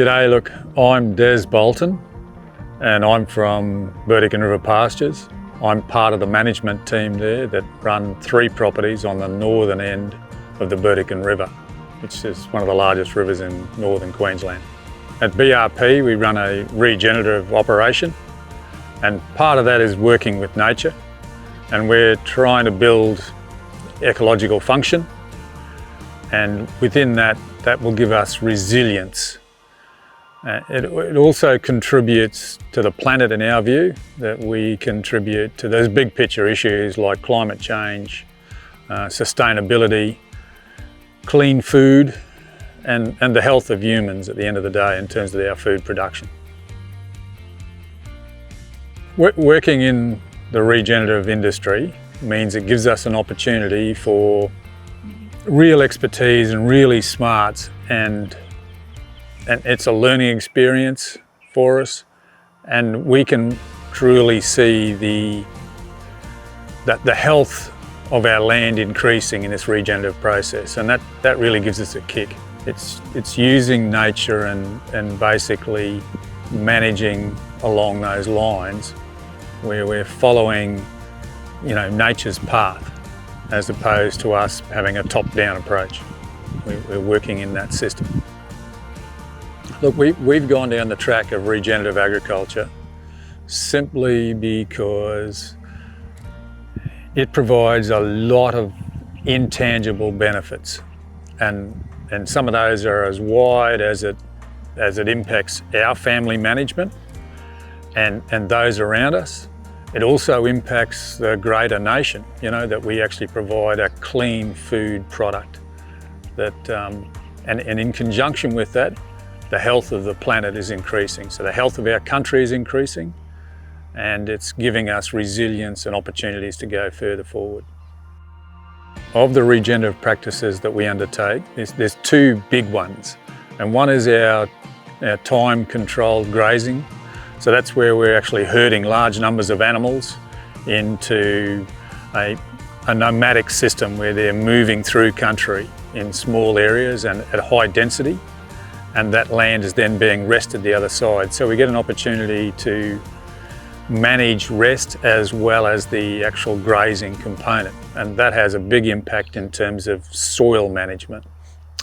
G'day, look, I'm Des Bolton and I'm from Burdekin River Pastures. I'm part of the management team there that run 3 properties on the northern end of the Burdekin River, which is one of the largest rivers in northern Queensland. At BRP we run a regenerative operation, and part of that is working with nature, and we're trying to build ecological function, and within that will give us resilience. It also contributes to the planet in our view, that we contribute to those big picture issues like climate change, sustainability, clean food, and the health of humans at the end of the day in terms of our food production. Working in the regenerative industry means it gives us an opportunity for real expertise and really smarts, and it's a learning experience for us, and we can truly see the health of our land increasing in this regenerative process, and that really gives us a kick. It's using nature and basically managing along those lines where we're following, nature's path, as opposed to us having a top-down approach. We're working in that system. Look, we've gone down the track of regenerative agriculture simply because it provides a lot of intangible benefits, and some of those are as wide as it impacts our family management and those around us. It also impacts the greater nation, that we actually provide a clean food product. And in conjunction with that, the health of the planet is increasing. So the health of our country is increasing, and it's giving us resilience and opportunities to go further forward. Of the regenerative practices that we undertake, there's 2 big ones. And one is our time-controlled grazing. So that's where we're actually herding large numbers of animals into a nomadic system where they're moving through country in small areas and at high density, and that land is then being rested the other side. So we get an opportunity to manage rest as well as the actual grazing component, and that has a big impact in terms of soil management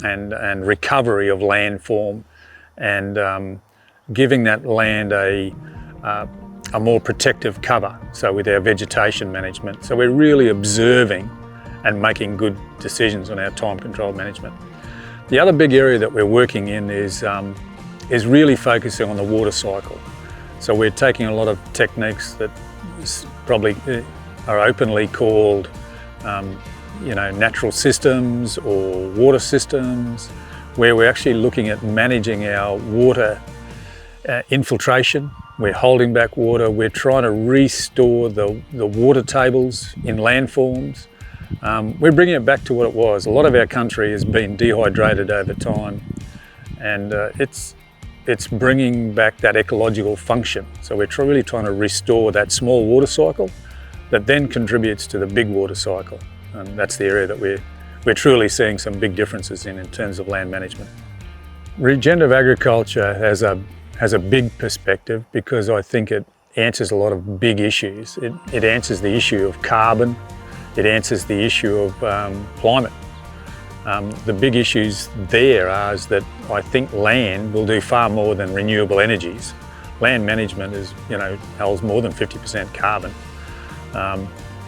and recovery of landform, and giving that land a more protective cover, so with our vegetation management. So we're really observing and making good decisions on our time-controlled management. The other big area that we're working in is really focusing on the water cycle. So we're taking a lot of techniques that probably are openly called natural systems or water systems, where we're actually looking at managing our water infiltration. We're holding back water. We're trying to restore the water tables in landforms. We're bringing it back to what it was. A lot of our country has been dehydrated over time, and it's bringing back that ecological function. So we're really trying to restore that small water cycle that then contributes to the big water cycle, and that's the area that we're truly seeing some big differences in terms of land management. Regenerative agriculture has a big perspective because I think it answers a lot of big issues. It answers the issue of carbon. It answers the issue of climate. The big issues there are is that I think land will do far more than renewable energies. Land management holds more than 50% carbon,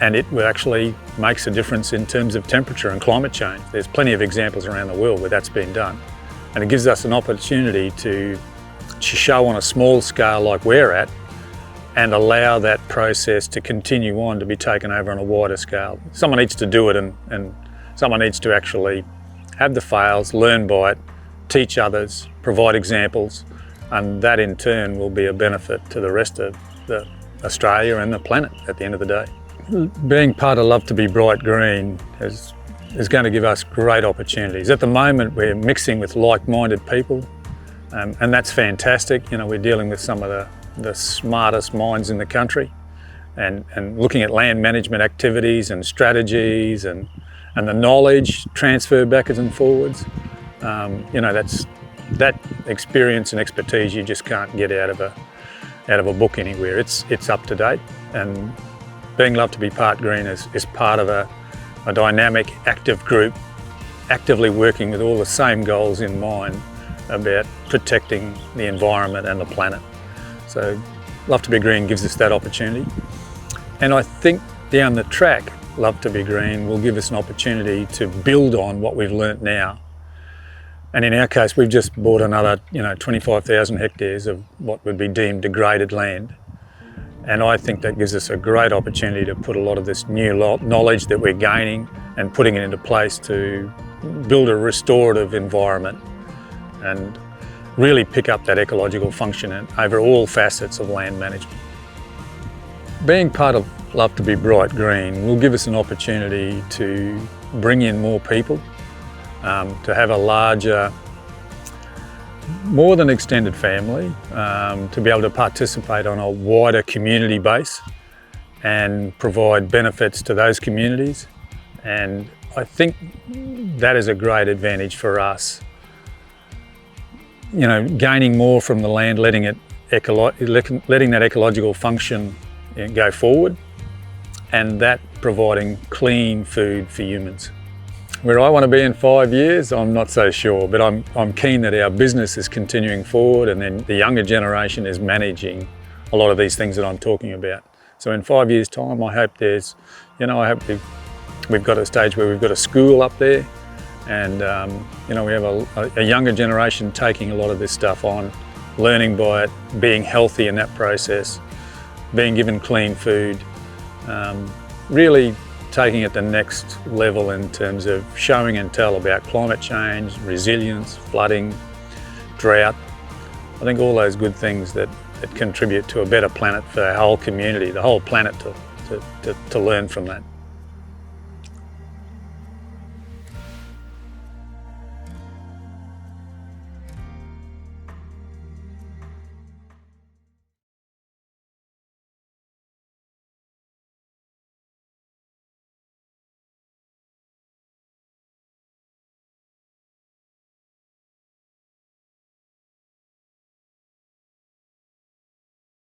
and it actually makes a difference in terms of temperature and climate change. There's plenty of examples around the world where that's been done, and it gives us an opportunity to show on a small scale like we're at, and allow that process to continue on to be taken over on a wider scale. Someone needs to do it, and someone needs to actually have the fails, learn by it, teach others, provide examples, and that in turn will be a benefit to the rest of Australia and the planet at the end of the day. Being part of Love to be Bright Green is going to give us great opportunities. At the moment we're mixing with like-minded people, and that's fantastic. We're dealing with some of the smartest minds in the country, and looking at land management activities and strategies and the knowledge transfer backwards and forwards. that experience and expertise you just can't get out of a book anywhere. It's up to date, and being Love to Be Part Green is part of a dynamic, active group, actively working with all the same goals in mind about protecting the environment and the planet. So Love to Be Green gives us that opportunity. And I think down the track, Love to Be Green will give us an opportunity to build on what we've learnt now. And in our case, we've just bought another 25,000 hectares of what would be deemed degraded land. And I think that gives us a great opportunity to put a lot of this new knowledge that we're gaining and putting it into place to build a restorative environment and really pick up that ecological function over all facets of land management. Being part of Love to Be Bright Green will give us an opportunity to bring in more people, to have a larger, more than extended family, to be able to participate on a wider community base and provide benefits to those communities. And I think that is a great advantage for us. Gaining more from the land, letting that ecological function go forward, and that providing clean food for humans. Where I want to be in 5 years, I'm not so sure, but I'm keen that our business is continuing forward, and then the younger generation is managing a lot of these things that I'm talking about. So in 5 years' time, I hope I hope we've got a stage where we've got a school up there, and we have a younger generation taking a lot of this stuff on, learning by it, being healthy in that process, being given clean food, really taking it the next level in terms of showing and tell about climate change, resilience, flooding, drought. I think all those good things that contribute to a better planet for our whole community, the whole planet to learn from that.